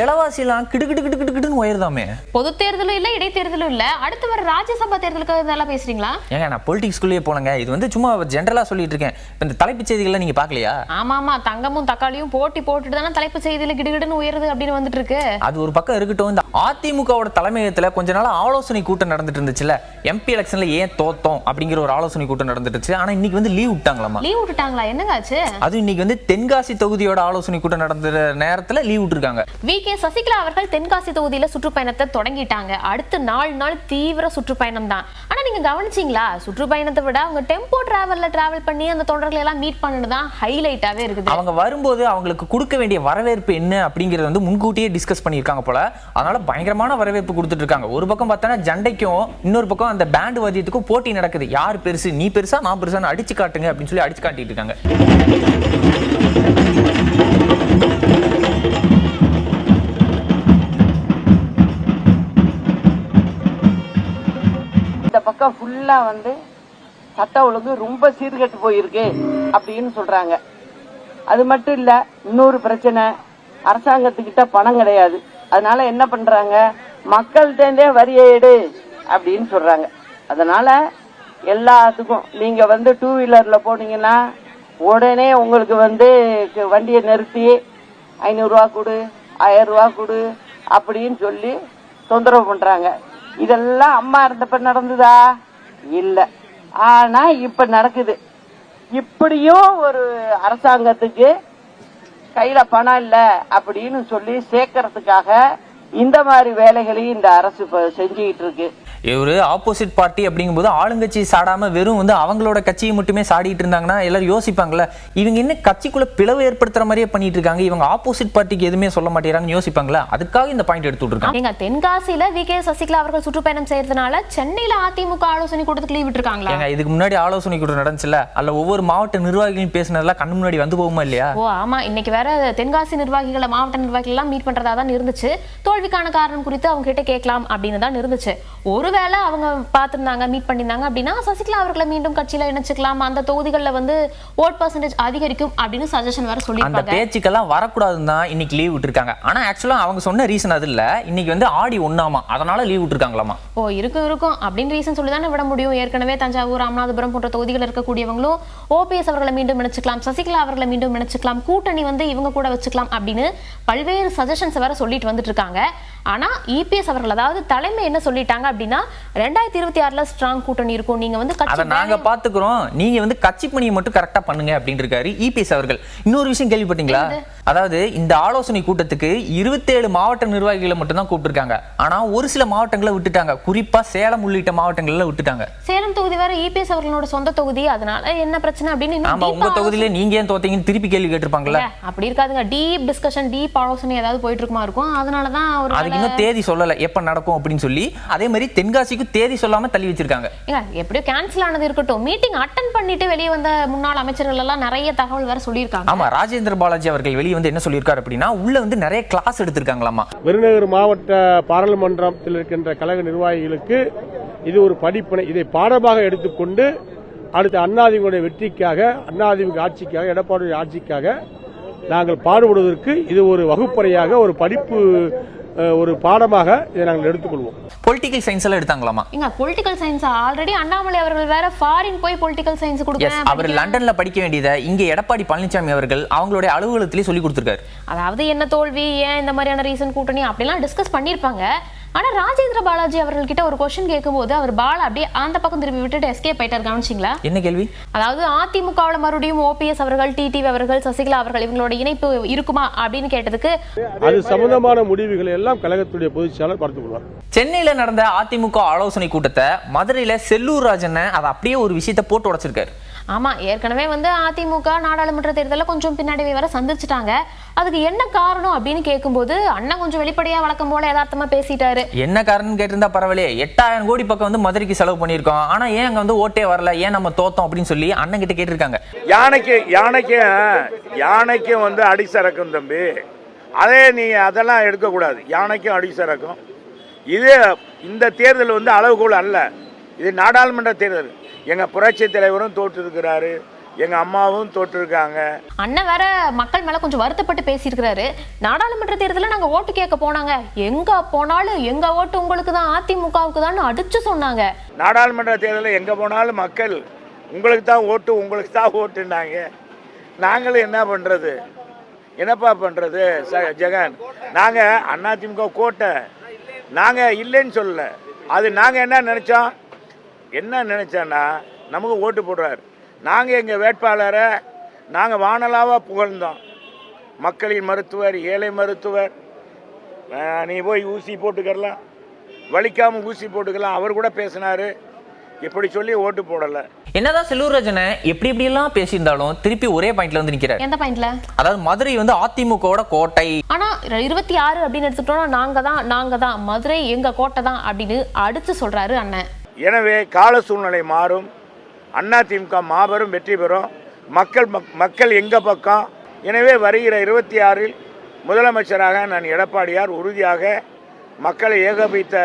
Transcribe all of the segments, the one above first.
விலைவாசியெல்லாம் கிடுக்கிட்டு உயர்தாமே. பொது தேர்தலும் இல்ல, இடைத்தேர்தலும் இல்ல, அடுத்து வர ராஜ்யசபா தேர்தலுக்கு இதெல்லாம் பேசுறீங்களா? ஏங்க நான் பொலிட்டிக்ஸ்குள்ளேயே போனங்க, இது வந்து சும்மா ஜென்ரலா சொல்லிட்டு இருக்கேன். இப்ப இந்த தலைப்புச் செய்திகளை நீங்க பாக்கலையா? ஆமா, தங்கமும் தக்காளியும் போட்டி போட்டுட்டு தானே தலைப்பு செய்தியில கிடுகிடுன்னு உயருது அப்படின்னு வந்துட்டு இருக்கு. அது ஒரு பக்கம் இருக்கட்டும், இந்த அதிமுகவோட தலைமையகத்துல கொஞ்ச நாள் ஆலோசனை கூட்டம் நடந்துட்டு இருந்துச்சுல, எம்பி எலெக்ஷன்ல ஏன் தோத்தோம் அப்படிங்கிற ஒரு ஆலோசனை கூட்டம் நடந்துட்டு இருந்துச்சு. ஆனா இன்னைக்கு வந்து லீவ் விட்டாங்களாமா. லீவ் விட்டுட்டாங்களா? என்னங்க ஆச்சு? அது இன்னைக்கு வந்து தென்காசி தொகுதியோட ஆலோசனை கூட்டம் நடந்த நேரத்துல லீவ் விட்டுருக்காங்க. வி.கே. சசிகலா அவர்கள் தென்காசி தொகுதியில சுற்றுப்பயணத்தை தொடங்கிட்டாங்க. அடுத்து 4 நாள் தீவிர சுற்றுப்பயணம் தான். ஆனா நீங்க கவனிச்சீங்களா, சுற்றுப்பயணத்தை விட அவங்க டெம்போ டிராவல்ல டிராவல் பண்ணி அந்த தொண்டர்களை எல்லாம் மீட் பண்ணதுதான் ஹைலைட்டாவே இருக்குது. அவங்க வரும்போது அவங்களுக்கு கொடுக்க வேண்டிய வரவேற்பு என்ன அப்படிங்கறது வந்து முன்கூட்டியே டிஸ்கஸ் பண்ணியிருக்காங்க போல. அதனால பயங்கரமான வரவேற்பு கொடுத்துட்டு இருக்காங்க. ஒரு பக்கம் பார்த்தா ஜண்டைக்கும், இன்னொரு பக்கம் அந்த பேண்ட் வாத்தியத்துக்கும் போட்டி நடக்குது. யார் பெருசு, நீ பெருசா நான் பெருசான்னு அடிச்சு காட்டுங்க அப்படின்னு சொல்லி அடிச்சு காட்டிட்டு இருக்காங்க. இந்த பக்கம் ஃபுல்லா வந்து சட்ட ஒழுங்கு ரொம்ப சீர்கெட்டு போயிருக்கு அப்படின்னு சொல்றாங்க. அது மட்டும் இல்ல, இன்னொரு பிரச்சனை, அரசாங்கத்துக்கிட்ட பணம் கிடையாது. அதனால என்ன பண்றாங்க, மக்கள்கிட்டே வரியை எடு அப்படின்னு சொல்றாங்க. அதனால எல்லாத்துக்கும் நீங்க வந்து 2 வீலர்ல போனீங்கன்னா உடனே உங்களுக்கு வந்து வண்டியை நிறுத்தி 500 ரூபா கொடு, 1000 ரூபா கொடு அப்படின்னு சொல்லி தொந்தரவு பண்றாங்க. இதெல்லாம் அம்மா இருந்தப்ப நடந்ததா? இல்ல. ஆனா இப்ப நடக்குது. இப்படியும் ஒரு அரசாங்கத்துக்கு கையில பணம் இல்ல அப்படின்னு சொல்லி சேர்க்கறதுக்காக இந்த மாதிரி வேலைகளையும் இந்த அரசு செஞ்சுக்கிட்டு இருக்கு. ஒரு ஆப்போசிட் பார்ட்டி அப்படிங்கும்போது ஆளுங்கட்சி சாடாம வெறும் வந்து அவங்களோட கட்சியை மட்டுமே சாடிட்டு இருந்தாங்கன்னா எல்லாரும் யோசிப்பாங்கல்ல, இவங்க என்ன கட்சிக்குள்ள பிளவு ஏற்படுத்துற மாதிரியே பண்ணிட்டு இருக்காங்க, இவங்க ஆப்போசிட் பார்ட்டிக்கு எதுவுமே சொல்ல மாட்டேங்கிறாங்கன்னு யோசிப்பாங்களா? அதுக்காக இந்த பாயிண்ட் எடுத்துட்டு இருக்காங்க. தென்காசியில வி.கே. சசிகலா அவர்கள் சுற்றுப்பயணம் செய்யறதுனால சென்னையில அதிமுக ஆலோசனை கூட்டத்துக்கு லீவ் விட்டுருக்காங்களா? இதுக்கு முன்னாடி ஆலோசனை கூட்டம் நடந்துச்சுல, அல்ல ஒவ்வொரு மாவட்ட நிர்வாகிகளும் பேசினதெல்லாம் கண்ணு முன்னாடி வந்து போகுமா இல்லையா? ஓ ஆமா, இன்னைக்கு வேற தென்காசி நிர்வாகிகளை, மாவட்ட நிர்வாகிகள் எல்லாம் மீட் பண்றதா தான் இருந்துச்சு. தோல்விக்கான காரணம் குறித்து அவங்க கிட்ட கேட்கலாம் அப்படின்னு தான் இருந்துச்சு. ஒருவேளை அவங்க பார்த்திருந்தாங்க, மீட் பண்ணிருந்தாங்க அப்படின்னா சசிகலா அவர்களை மீண்டும் கட்சியில இணைச்சுக்கலாம், அந்த தொகுதிகளில் வந்து ஓட் பர்சன்டேஜ் அதிகரிக்கும் அப்படின்னு சஜஷன் வேற சொல்லிருக்காங்க. அந்த பேச்சுக்கெல்லாம் வரக்கூடாதுன்னு தான் இன்னைக்கு லீவ் விட்டுருக்காங்க. ஆனா ஆக்சுவலா அவங்க சொன்ன ரீசன் அது இல்ல, இன்னைக்கு வந்து ஆடி 1ஆமா, அதனால லீவ் விட்டுருக்காங்களாமா. ஓ இருக்கும் அப்படின்னு ரீசன் சொல்லி தானே விட முடியும். ஏற்கனவே தஞ்சாவூர், ராமநாதபுரம் போன்ற தொகுதிகள் இருக்கக்கூடியவங்களும் ஓபிஎஸ் அவர்களை மீண்டும் இணைச்சுக்கலாம், சசிகலா அவர்களை மீண்டும் இணைச்சுக்கலாம், கூட்டணி வந்து இவங்க கூட வச்சுக்கலாம் அப்படின்னு பல்வேறு சஜஷன்ஸ் வேற சொல்லிட்டு வந்துட்டு இருக்காங்க. ஆனா இபிஎஸ் அவர்கள், அதாவது தலைமை என்ன சொல்லிட்டாங்க அப்படின்னா 2026ல ஸ்ட்ராங் கூட்டணி இருக்கும், நீங்க வந்து கட்சி நாங்க பாத்துக்கிறோம், நீங்க வந்து கட்சி பணியை மட்டும் கரெக்டா பண்ணுங்க அப்படின்னு இருக்காரு இபிஎஸ் அவர்கள். இன்னொரு விஷயம் கேள்விப்பட்டீங்களா? அதாவது இந்த ஆலோசனை கூட்டத்துக்கு 27 மாவட்ட நிர்வாகிகளை மட்டும் தான் கூப்பிட்டுருக்காங்க. ஆனா ஒரு சில மாவட்டங்களை விட்டுட்டாங்க, குறிப்பா சேலம் உள்ளிட்ட மாவட்டங்கள்ல விட்டுட்டாங்க. சேலம் தொகுதி வேற இபிஎஸ் அவர்களோட சொந்த தொகுதி, அதனால என்ன பிரச்சனை அப்படின்னு. ஆமா, உங்க தொகுதியில நீங்க ஏன் தோத்தீங்கன்னு திருப்பி கேள்வி கேட்டிருப்பாங்கல்ல. அப்படி இருக்காதுங்க, டீப் டிஸ்கஷன், டீப் ஆலோசனை ஏதாவது போயிட்டு இருக்குமா இருக்கும். அதனாலதான் அதுக்கு இன்னும் தேதி சொல்லல எப்ப நடக்கும் அப்படின்னு சொல்லி. அதே மாதிரி தென்காசிக்கு தேதி சொல்லாம தள்ளி வச்சிருக்காங்க. எப்படியோ கேன்சல் ஆனது இருக்கட்டும், மீட்டிங் அட்டெண்ட் பண்ணிட்டு வெளியே வந்த முன்னாள் அமைச்சர்கள் எல்லாம் நிறைய தகவல் வேற சொல்லியிருக்காங்க. ஆமா, ராஜேந்திர பாலாஜி அவர்கள் வெளியே வந்து என்ன சொல்லியிருக்காரு அப்படின்னா, உள்ள வந்து நிறைய கிளாஸ் எடுத்திருக்காங்களாமா. விருதுநகர் மாவட்ட பாராளுமன்றத்தில் இருக்கின்ற கழக நிர்வாகிகளுக்கு இது ஒரு படிப்பினை, இதை பாடமாக எடுத்துக்கொண்டு அடுத்த அண்ணாதிமுக வெற்றிக்காக, அண்ணாதிமுக ஆட்சிக்காக, எடப்பாடி ஆட்சிக்காக நாங்கள் பாடுபடுவதற்கு இது ஒரு வகுப்பறையாக, ஒரு படிப்பு, ஒரு பாடமாக இதை நாங்கள் எடுத்துக்கொள்வோம். பொலிட்டிக்கல் சயின்ஸ் எல்லாம் எடுத்தாங்களாமா. பொலிட்டிக்கல் சயின்ஸ் ஆல்ரெடி அண்ணாமலை அவர்கள் வேற ஃபாரின் போய் பொலிட்டிக்கல் சயின்ஸ் கொடுக்குறாங்க. அவர் லண்டன்ல படிக்க வேண்டியதை இங்க எடப்பாடி பழனிசாமி அவர்கள் அவங்களுடைய அலுவலகத்திலே சொல்லி கொடுத்திருக்காரு. அதாவது என்ன தோல்வி, ஏன் இந்த மாதிரியான ரீசன் கூட்டணி அப்படிலாம் டிஸ்கஸ் பண்ணிருப்பாங்க. ஆனா ராஜேந்திர பாலாஜி அவர்கள் கிட்ட ஒரு क्वेश्चन கேட்கும்போது அவர் பால் அப்படியே அந்த பக்கம் திருப்பி விட்டுட்டு எஸ்கேப் ஆயிட்டார். கவனிச்சிங்களா? என்ன கேள்வி? அதாவது அதிமுகவுல மறுபடியும் ஓபிஎஸ் அவர்கள், டிடிவி அவர்கள், சசிகலா அவர்கள் இவங்களோட இணைப்பு இருக்குமா அப்படின்னு கேட்டதுக்கு அது சம்பந்தமான முடிவுகளை எல்லாம் கழகத்துடைய பொதுச் செயலாளர் பார்த்துக்கொள்வார். சென்னையில நடந்த அதிமுக ஆலோசனை கூட்டத்தை மதுரையில செல்லூர் ராஜன் அதை அப்படியே ஒரு விஷயத்தை போட்டு உடைச்சிருக்காரு. ஆமா, ஏற்கனவே வந்து அதிமுக நாடாளுமன்ற தேர்தலில் கொஞ்சம் பின்னாடி வர சந்திச்சுட்டாங்க. அதுக்கு என்ன காரணம் அப்படின்னு கேட்கும்போது அண்ணன் கொஞ்சம் வெளிப்படையா வழக்கம் போல யதார்த்தமா பேசிட்டாரு. என்ன காரணம் கேட்டிருந்தா பரவாயில்லையே, 8000 கோடி பக்கம் வந்து மதுரைக்கு செலவு பண்ணியிருக்கோம், ஆனா ஏன் அங்க வந்து ஓட்டே வரல, ஏன் நம்ம தோத்தோம் அப்படின்னு சொல்லி அண்ணன் கிட்ட கேட்டிருக்காங்க. யானைக்கும் வந்து அடிசரக்கும் தம்பி, அதே நீங்க அதெல்லாம் எடுக்கக்கூடாது. யானைக்கும் அடிசரக்கும். இது இந்த தேர்தல் வந்து அளவுகோல் அல்ல, இது நாடாளுமன்ற தேர்தல். எங்கள் புரட்சி தலைவரும் தோற்று இருக்கிறாரு, எங்கள் அம்மாவும் தோற்றிருக்காங்க. அண்ணன் வேற மக்கள் மேல கொஞ்சம் வருத்தப்பட்டு பேசியிருக்கிறாரு. நாடாளுமன்ற தேர்தலில் நாங்க ஓட்டு கேட்க போனாங்க, எங்க போனாலும் எங்க ஓட்டு உங்களுக்கு தான், அதிமுகவுக்கு தான் அடிச்சு சொன்னாங்க. நாடாளுமன்ற தேர்தலில் எங்கே போனாலும் மக்கள் உங்களுக்கு தான் ஓட்டுனாங்க. நாங்களும் என்ன பண்ணுறது, என்னப்பா பண்ணுறது ஜெகன்? நாங்கள் அதிமுக கோட்டை, நாங்கள் இல்லைன்னு சொல்லலை. அது நாங்கள் என்ன நினச்சோன்னா நமக்கு ஓட்டு போடுறாரு. நாங்கள் எங்கள் வேட்பாளரை நாங்கள் வானலாவாக புகழ்ந்தோம். மக்களின் மருத்துவர், ஏழை மருத்துவர், நீ போய் ஊசி போட்டுக்கலாம், வலிக்காமல் ஊசி போட்டுக்கலாம், அவர் கூட பேசினார். இப்படி சொல்லி ஓட்டு போடலை. என்னதான் செல்லூர்ராஜனை எப்படி எப்படியெல்லாம் பேசியிருந்தாலும் திருப்பி ஒரே பாயிண்ட்ல வந்து நிற்கிறார். எந்த பாயிண்ட்ல? அதாவது மதுரை வந்து அதிமுகவோட கோட்டை. ஆனா 26 அப்படின்னு எடுத்துக்கிட்டோம்னா நாங்க தான் மதுரை எங்க கோட்டை தான் அப்படின்னு அடிச்சு சொல்றாரு அண்ணன். எனவே கால சூழ்நிலை மாறும், அதிமுக மாபெரும் வெற்றி பெறும், மக்கள் எங்க பக்கம். எனவே வருகிற 26 முதலமைச்சராக நான் எடப்பாடியார் உறுதியாக மக்களை ஏகபித்த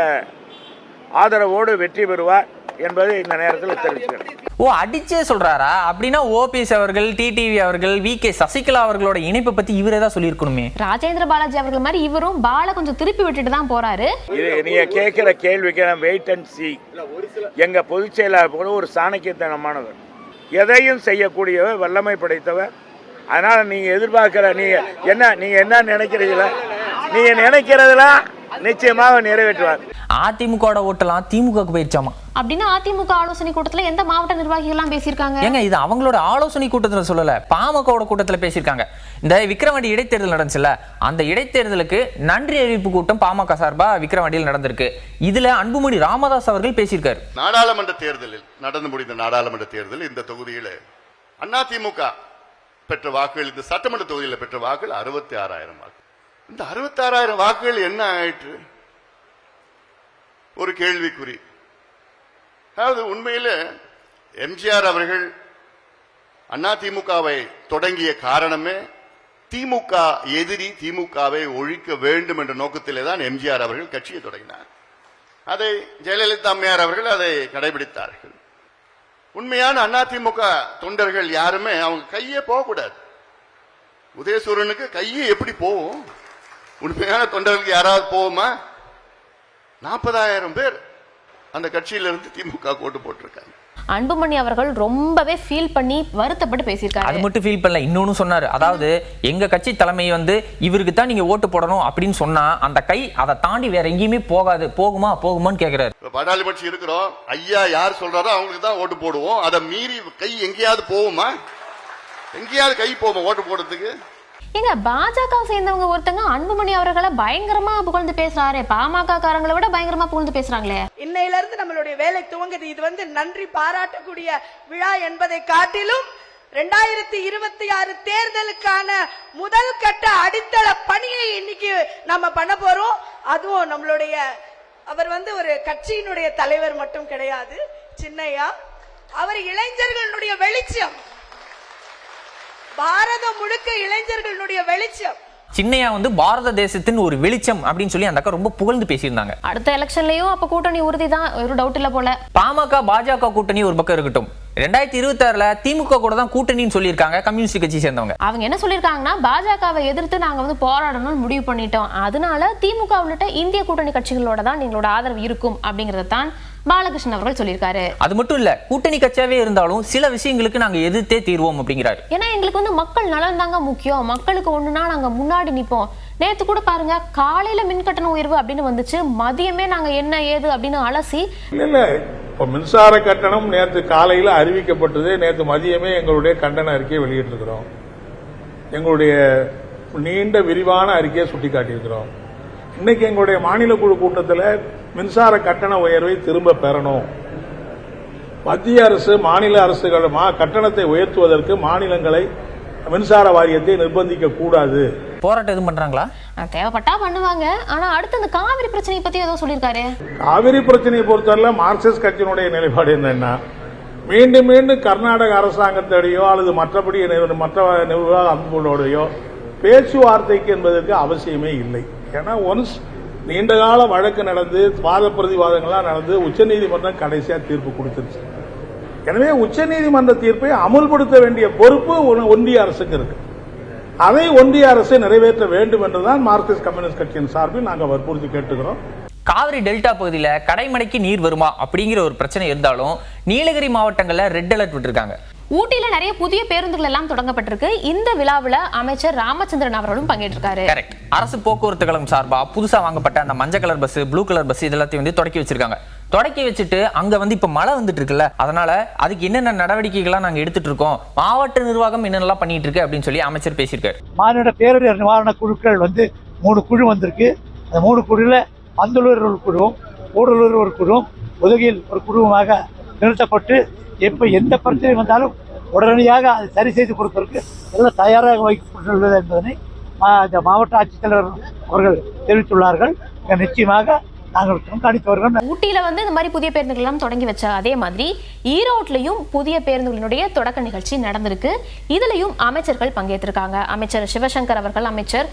ஆதரவோடு வெற்றி பெறுவார் என்பது இந்த நேரத்தில் தெரிவிக்கிறேன். ஓ, அடிச்சே சொல்றாரா? அப்படின்னா ஓபிஎஸ் அவர்கள், டிடிவி அவர்கள், வி.கே. சசிகலா அவர்களோட இணைப்பை பத்தி இவரே தான் சொல்லியிருக்கணுமே. ராஜேந்திர பாலாஜி அவர்கள் மாதிரி இவரும் பால கொஞ்சம் திருப்பி விட்டுட்டு தான் போறாரு. நீங்க கேட்கிற கேள்விக்கு வெயிட் அண்ட் சி. எங்க பொதுச் செயலாளர் போல ஒரு சாணக்கியத்தனமானவர், எதையும் செய்யக்கூடியவர், வல்லமை படைத்தவர். அதனால நீங்க எதிர்பார்க்கிற நீங்க என்ன நினைக்கிறீங்களா, நீங்க நினைக்கிறதெல்லாம் நிச்சயமாக நிறைவேற்றுவார். அதிமுக ஓட்டலாம் திமுகவுக்கு போயிருச்சாமா அப்படின்னா அதிமுக ஆலோசனை கூட்டத்துல எந்த மாவட்ட நிர்வாகிகள் எல்லாம் பேசியிருக்காங்க? ஏங்க இது அவங்களோட ஆலோசனை கூட்டத்துல சொல்லல, பாமகவோட கூட்டத்துல பேசியிருக்காங்க. இந்த விக்கிரவாண்டி இடைத்தேர்தல் நடந்துச்சுல, அந்த இடைத்தேர்தலுக்கு நன்றி அறிவிப்பு கூட்டம் பாமக சார்பா விக்கிரவாண்டியில் நடந்திருக்கு. இதுல அன்புமணி ராமதாஸ் அவர்கள் பேசியிருக்காரு. நாடாளுமன்ற தேர்தலில் நடந்து முடிந்த நாடாளுமன்ற தேர்தல் இந்த தொகுதியில் அதிமுக பெற்ற வாக்குகள், இந்த சட்டமன்ற தொகுதியில் பெற்ற வாக்குகள் 66,000 வாக்கு. இந்த 66,000 வாக்குகள் என்ன ஆயிற்று? ஒரு கேள்விக்குறி. அதாவது உண்மையில எம்ஜிஆர் அவர்கள் அதிமுகவை தொடங்கிய காரணமே திமுக எதிரி, திமுகவை ஒழிக்க வேண்டும் என்ற நோக்கத்திலே தான் எம்ஜிஆர் அவர்கள் கட்சியை தொடங்கினார். அதை ஜெயலலிதா அம்மையார் அவர்கள் அதை கடைபிடித்தார்கள். உண்மையான அதிமுக தொண்டர்கள் யாருமே அவங்க கையே போகக்கூடாது. உதயசூரனுக்கு கையே எப்படி போகும்? உண்மையான தொண்டர்களுக்கு யாராவது போகுமா? 40,000 பேர் அந்த கட்சியிலிருந்து திமுக ஓட்டு போட்டிருக்காங்க. அன்புமணி அவர்கள் ரொம்பவே ஃபீல் பண்ணி வருத்தப்பட்டு பேசியிருக்காரு. அது மட்டும் ஃபீல் பண்ணல, இன்னொன்னு சொன்னாரு. அதாவது எங்க கட்சி தலைமை வந்து இவருக்கு தான் நீங்க ஓட்டு போடணும் அப்படின்னு சொன்னா அந்த கை அதை தாண்டி வேற எங்கேயுமே போகாது. போகுமான்னு கேக்குறாரு. பாராளுமன்ற இருக்கிறோம், ஐயா யார் சொல்றாரோ அவங்களுக்கு தான் ஓட்டு போடுவோம். அதை மீறி கை எங்கேயாவது போகுமா? எங்கேயாவது கை போகுமா ஓட்டு போடுறதுக்கு? எங்க பாஜக சேர்ந்தவங்க ஒருத்தங்க அன்புமணி அவர்களை பயங்கரமா புகழ்ந்து பேசுறாரு, பாமக காரங்களை விட பயங்கரமா புகழ்ந்து பேசுறாங்களே. இன்னையில இருந்து நம்மளுடைய வேலை துவங்குது. இது நன்றி பாராட்டக்கூடிய விழா என்பதை காட்டிலும் 2026 தேர்தலுக்கான முதல் கட்ட அடித்தள பணியை இன்னைக்கு நம்ம பண்ண போறோம். அதுவும் நம்மளுடைய அவர் ஒரு கட்சியினுடைய தலைவர் மட்டும் கிடையாது, சின்னையா. அவர் இளைஞர்களுடைய வெளிச்சம், பாரதம் முழுக்க இளைஞர்களுடைய வெளிச்சம். சின்னையா பாரத தேசத்தின் ஒரு வெளிச்சம் அப்படின்னு சொல்லி அந்த அக்கா ரொம்ப புகழ்ந்து பேசியிருந்தாங்க. அடுத்த எலெக்ஷன்லயும் அப்ப கூட்டணி உறுதிதான், ஒரு டவுட் இல்ல போல. பாமக பாஜக கூட்டணி ஒரு பக்கம் இருக்கட்டும், 2026 திமுக கூட தான் கூட்டணின்னு சொல்லியிருக்காங்க கம்யூனிஸ்ட் கட்சி சேர்ந்தவங்க. அவங்க என்ன சொல்லியிருக்காங்கன்னா, பாஜகவை எதிர்த்து நாங்க போராடணும்னு முடிவு பண்ணிட்டோம், அதனால திமுக உள்ளிட்ட இந்திய கூட்டணி கட்சிகளோட தான் எங்களோட ஆதரவு இருக்கும் அப்படிங்கறத தான் பாலகிருஷ்ணன் அவர்கள் சொல்லியிருக்காரு. அது மட்டும் இல்ல, கூட்டணி கட்சியாவே இருந்தாலும் சில விஷயங்களுக்கு நாங்க எதிர்த்தே தீர்வோம் அப்படிங்கிறாரு. ஏன்னா எங்களுக்கு மக்கள் நலன் தாங்க முக்கியம், மக்களுக்கு ஒண்ணுனா நாங்க முன்னாடி நிப்போம். நேத்து கூட பாருங்க, காலையில மின் கட்டண உயர்வு அப்படின்னு வந்துச்சு, மதியமே நாங்க என்ன ஏது அப்படின்னு அலசி. இல்ல இப்ப மின்சார கட்டணம் நேற்று காலையில அறிவிக்கப்பட்டது, நேற்று மதியமே எங்களுடைய கண்டன அறிக்கையை வெளியிட்டிருக்கிறோம். எங்களுடைய நீண்ட விரிவான அறிக்கையை சுட்டிக்காட்டியிருக்கிறோம். இன்னைக்கு எங்களுடைய மாநில குழு கூட்டத்தில் மின்சார கட்டண உயர்வை திரும்ப பெறணும், மத்திய அரசு மாநில அரசுகள் கட்டணத்தை உயர்த்துவதற்கு மாநிலங்களை மின்சார வாரியத்தை நிர்பந்திக்க கூடாது. போராட்டம் எதுவும் பண்றாங்களா? தேவைப்பட்டா பண்ணுவாங்க. ஆனா அடுத்து அந்த காவிரி பிரச்சனையை பத்தி ஏதோ சொல்லியிருக்காரு. காவிரி பிரச்சனையை பொறுத்தவரை மார்க்சிஸ்ட் கட்சியினுடைய நிலைப்பாடு என்னன்னா, மீண்டும் மீண்டும் கர்நாடக அரசாங்கத்தோடையோ அல்லது மற்றபடி மற்ற நிர்வாக அமைப்புகளோடையோ பேச்சுவார்த்தைக்கு என்பதற்கு அவசியமே இல்லை. ஏன்னா ஒன்ஸ் நீண்டகால வழக்கு நடந்து வாத பிரதிவாதங்கள்லாம் நடந்து உச்சநீதிமன்றம் கடைசியா தீர்ப்பு கொடுத்துருச்சு. எனவே உச்சநீதிமன்ற தீர்ப்பை அமுல்படுத்த வேண்டிய பொறுப்பு ஒன்றிய அரசுக்கு இருக்கு. அதை ஒன்றிய அரசு நிறைவேற்ற வேண்டும் என்றுதான் மார்க்சிஸ்ட் கம்யூனிஸ்ட் கட்சியின் சார்பில் நாங்கள் வற்புறுத்தி கேட்டுக்கிறோம். காவிரி டெல்டா பகுதியில கடைமடைக்கு நீர் வருமா அப்படிங்கிற ஒரு பிரச்சனை இருந்தாலும் நீலகிரி மாவட்டங்கள்ல ரெட் அலர்ட் விட்டுருக்காங்க. ஊட்டியில நிறைய புதிய பேருந்துகள் எல்லாம் தொடங்கப்பட்டிருக்கு. இந்த விழாவில் அமைச்சர் ராமச்சந்திரன் அவர்களும் பங்கேற்றிருக்காரு. கரெக்ட். அரசு போக்குவரத்து கழகம் சார்பா புதுசா வாங்கப்பட்ட அந்த மஞ்சள் colour bus, blue colour bus இதெல்லாத்தையும் வந்து தொடக்கி வச்சிருக்காங்க. தொடக்கி வச்சுட்டு அங்க வந்து இப்ப மழை வந்துட்டு இருக்குல்ல, அதனால அதுக்கு என்னென்ன நடவடிக்கைகள்லாம் நாங்க எடுத்துட்டு இருக்கோம், மாவட்ட நிர்வாகம் என்னென்னலாம் பண்ணிட்டு இருக்கு அப்படின்னு சொல்லி அமைச்சர் பேசியிருக்காரு. மாநில பேரிடர் நிவாரண குழுக்கள் வந்து 3 குழு வந்திருக்கு. அந்த 3 குழுல பந்தலூர் ஒரு குழுவும், கூடலூர் ஒரு குழுவும், உதகையில் ஒரு குழுவுமாக நிறுத்தப்பட்டு எப்ப எந்த பிரச்சனை வந்தாலும் உடனடியாக அதை சரி செய்து கொடுப்பதற்கு எல்லாம் தயாராக வைக்கப்பட்டுள்ளது என்பதனை மாவட்ட ஆட்சித்தலைவர் அவர்கள் தெரிவித்துள்ளார்கள். நிச்சயமாக நாங்கள் கண்காணித்து வருகிறோம். ஊட்டியில வந்து இந்த மாதிரி புதிய பேருந்துகள் எல்லாம் தொடங்கி வச்ச அதே மாதிரி ஈரோட்லயும் புதிய பேருந்துகளினுடைய தொடக்க நிகழ்ச்சி நடந்திருக்கு. இதுலயும் அமைச்சர்கள் பங்கேற்றிருக்காங்க. அமைச்சர் சிவசங்கர் அவர்கள், அமைச்சர்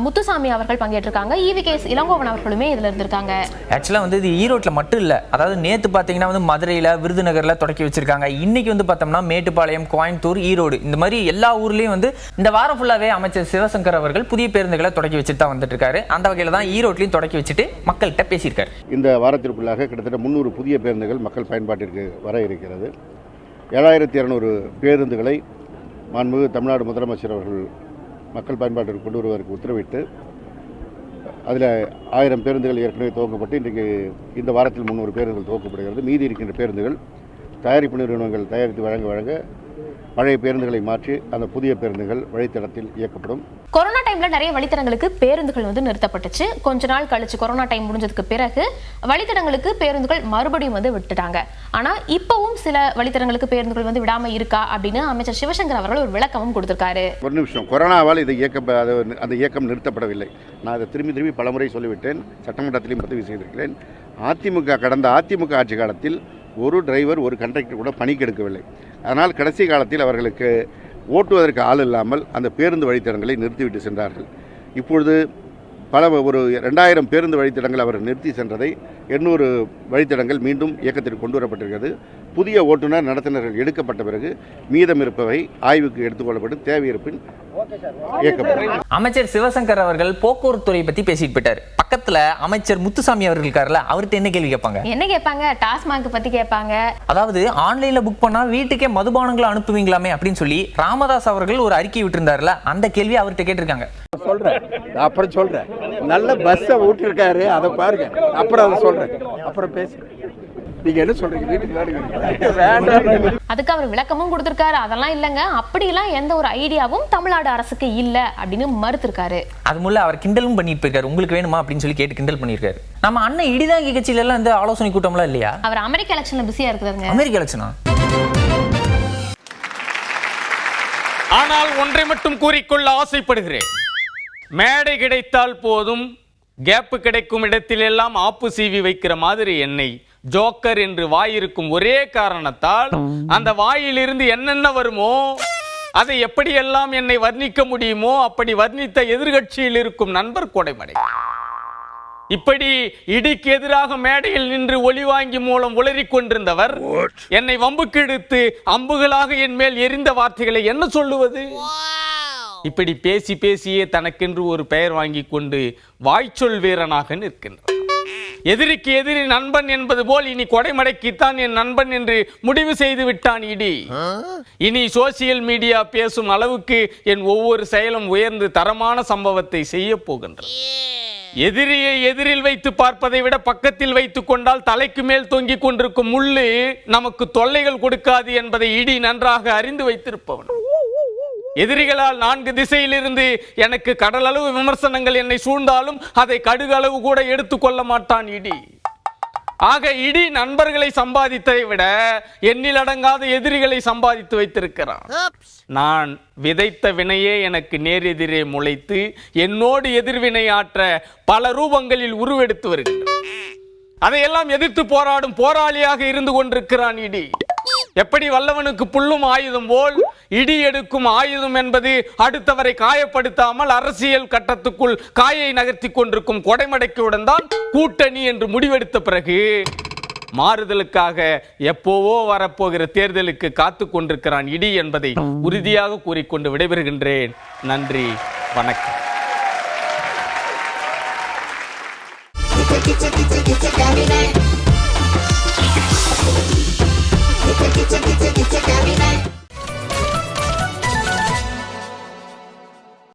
முத்துசாமி அவர்கள் பங்கேற்றிருக்காங்க. EVKS இளங்கோவன் அவர்களுமே இதுல இருந்திருக்காங்க. ஆக்சுவலா வந்து இது ஈரோட்ல மட்டும் இல்ல, அதாவது நேத்து பாத்தீங்கன்னா வந்து மதுரையில, விருதுநகர்ல தொடக்கி வச்சிருக்காங்க. இன்னைக்கு வந்து பார்த்தோம்னா மேட்டுப்பாளையம், கோயம்புத்தூர், ஈரோடு இந்த மாதிரி எல்லா ஊர்லயும் வந்து இந்த வாரம் ஃபுல்லாவே அமைச்சர் சிவசங்கர் அவர்கள் புதிய பேருந்துகளை தொடக்கி வச்சுட்டு தான் வந்துட்டு இருக்காரு. அந்த வகையில தான் ஈரோட்லயும் தொடக்கி வச்சுட்டு மக்கள்கிட்ட பேசியிருக்காரு. இந்த வாரத்திற்குள்ளாக கிட்டத்தட்ட 300 புதிய பேருந்துகள் மக்கள் பயன்பாட்டிற்கு வர இருக்கிறது. 7200 பேருந்துகளை மாண்புமிகு தமிழ்நாடு முதலமைச்சர் அவர்கள் மக்கள் பயன்பாட்டிற்கு கொண்டு வருவதற்கு உத்தரவிட்டு அதில் 1000 பேருந்துகள் ஏற்கனவே துவக்கப்பட்டு இன்றைக்கு இந்த வாரத்தில் 300 பேருந்துகள் துவக்கப்படுகிறது. மீதி இருக்கின்ற பேருந்துகள் தயாரிப்பு நிறுவனங்கள் தயாரித்து வழங்க பழைய பேருந்துகளை மாற்றி அந்த புதிய பேருந்துகள் வழித்தடத்தில் இயக்கப்படும். கொரோனா டைம்ல நிறைய வழித்தடங்களுக்கு பேருந்துகள் வந்து நிறுத்தப்பட்டுச்சு. கொஞ்ச நாள் கழிச்சு கொரோனா டைம் முடிஞ்சதுக்கு பிறகு வழித்தடங்களுக்கு பேருந்துகள் மறுபடியும் வந்து விட்டுட்டாங்க. ஆனா இப்பவும் சில வழித்தடங்களுக்கு பேருந்துகள் வந்து விடாம இருக்கா அப்படின்னு அமைச்சர் சிவசங்கர் அவர்கள் ஒரு விளக்கமும் கொடுத்திருக்காரு. ஒரு நிமிஷம், கொரோனாவால் இது அந்த இயக்கம் நிறுத்தப்படவில்லை. நான் அதை திரும்பி பலமுறை சொல்லிவிட்டேன், சட்டமன்றத்திலையும் பதிவு செய்திருக்கிறேன். கடந்த அதிமுக ஆட்சி காலத்தில் ஒரு டிரைவர் ஒரு கண்டக்டர் கூட பணிக்கு எடுக்கவில்லை. அதனால் கடைசி காலத்தில் அவர்களுக்கு ஓட்டுவதற்கு ஆள் இல்லாமல் அந்த பேருந்து வழித்தடங்களை நிறுத்திவிட்டு சென்றார்கள். இப்பொழுது ஒரு 2000 பேருந்து வழித்தடங்கள் அவர் நிறுத்தி சென்றதை 800 வழித்தடங்கள் மீண்டும் இயக்கத்திற்கு கொண்டு வரப்பட்டிருக்கிறது. புதிய ஓட்டுநர் நடத்துனர்கள் எடுக்கப்பட்ட பிறகு மீதம் இருப்பவை ஆய்வுக்கு எடுத்துக்கொள்ளப்பட்டு தேவையிருப்பின் இயக்கப்படும். அமைச்சர் சிவசங்கர் அவர்கள் போக்குவரத்து துறை பத்தி பேசிட்டு போயிட்டாரு. பக்கத்துல அமைச்சர் முத்துசாமி அவர்கள் இருக்காருல்ல, அவர்கிட்ட என்ன கேள்வி கேட்பாங்க? என்ன கேட்பாங்க? டாஸ்மாக் பத்தி கேட்பாங்க. அதாவது ஆன்லைன்ல புக் பண்ணா வீட்டுக்கே மதுபானங்களை அனுப்புவீங்களாமே அப்படின்னு சொல்லி ராமதாஸ் அவர்கள் ஒரு அறிக்கை விட்டுருந்தாருல, அந்த கேள்வி அவர்கிட்ட கேட்டிருக்காங்க. அப்புறம் சொல்றேன், நல்ல பஸ்ஸை விட்டுருக்காரு, அதை பாருங்க, அப்புறம் அதை சொல்றேன், அப்புறம் பேசு. நீங்க என்ன சொல்றீங்க? வீட்டுக்கு அதுக்கு அவர் விளக்கமும் கொடுத்திருக்காரு. அதெல்லாம் இல்லங்க, அப்படிலாம் எந்த ஒரு ஐடியாவும் தமிழ்நாடு அரசுக்கு இல்ல அப்படின்னு மறுத்திருக்காரு. அது முல்ல அவர் கிண்டலும் பண்ணிட்டு போயிருக்காரு. உங்களுக்கு வேணுமா அப்படின்னு சொல்லி கேட்டு கிண்டல் பண்ணிருக்காரு. நம்ம அண்ணன் இடிதாங்கி கட்சியில எல்லாம் இந்த ஆலோசனை கூட்டம்லாம் இல்லையா? அவர் அமெரிக்க எலெக்ஷன்ல பிஸியா இருக்குதுங்க. அமெரிக்க எலெக்ஷனா? ஆனால் ஒன்றை மட்டும் கூறிக்கொள்ள ஆசைப்படுகிறேன். மேடை கிடைத்தால் போதும், கேப்பு கிடைக்கும் இடத்திலெல்லாம் ஆப்பு சீவி வைக்கிற மாதிரி என்னை ஜோக்கர் என்று வாயிருக்கும் ஒரே காரணத்தால் அந்த வாயிலிருந்து என்னென்ன வருமோ அதை எப்படியெல்லாம் என்னை வர்ணிக்க முடியுமோ அப்படி வர்ணித்த எதிர்கட்சியில் இருக்கும் நண்பர் கொடைமடை. இப்படி இடிக்கு எதிராக மேடையில் நின்று ஒளி வாங்கி மூலம் உளறி கொண்டிருந்தவர் என்னை வம்புக்கு எடுத்து அம்புகளாக என் மேல் எரிந்த வார்த்தைகளை என்ன சொல்லுவது? இப்படி பேசி பேசியே தனக்கென்று ஒரு பெயர் வாங்கி கொண்டு வாய்ச்சொல் வீரனாக நிற்கின்றார். எதிரிக்கு எதிரி நண்பன் என்பது போல் இனி கொடைமடைக்குத்தான் என் நண்பன் என்று முடிவு செய்து விட்டான் இடி. இனி சோசியல் மீடியா பேசும் அளவுக்கு என் ஒவ்வொரு செயலும் உயர்ந்து தரமான சம்பவத்தை செய்ய போகின்றது. எதிரியை எதிரில் வைத்து பார்ப்பதை விட பக்கத்தில் வைத்துக் கொண்டால் தலைக்கு மேல் தொங்கிக் கொண்டிருக்கும் முள்ளு நமக்கு தொல்லைகள் கொடுக்காது என்பதை இடி நன்றாக அறிந்து வைத்திருப்பவன். எதிரிகளால் 4 திசையிலிருந்து எனக்கு கடலளவு விமர்சனங்கள் என்னை சூழ்ந்தாலும் அதை கடுகளவு கூட எடுத்துக்கொள்ள மாட்டான் இடி. ஆக இடி நண்பர்களை சம்பாதித்ததை விட எண்ணிலடங்காத எதிரிகளை சம்பாதித்து வைத்திருக்கிறான். நான் விதைத்த வினையே எனக்கு நேரெதிரே முளைத்து என்னோடு எதிர்வினை ஆற்ற பல ரூபங்களில் உருவெடுத்து வருகின்றன. அதையெல்லாம் எதிர்த்து போராடும் போராளியாக இருந்து கொண்டிருக்கிறான் இடி. எப்படி வல்லவனுக்கு புல்லும் ஆயுதம் போல் இடி எடுக்கும் ஆயுதம் என்பது அடுத்தவரை காயப்படுத்தாமல் அரசியல் கட்டத்துக்குள் காயை நகர்த்தி கொண்டிருக்கும் கொடைமடைக்குடன் தான் கூட்டணி என்று முடிவெடுத்த பிறகு மாறுதலுக்காக எப்போவோ வரப்போகிற தேர்தலுக்கு காத்து கொண்டிருக்கிறான் இடி என்பதை உறுதியாக கூறிக்கொண்டு விடைபெறுகின்றேன். நன்றி, வணக்கம்.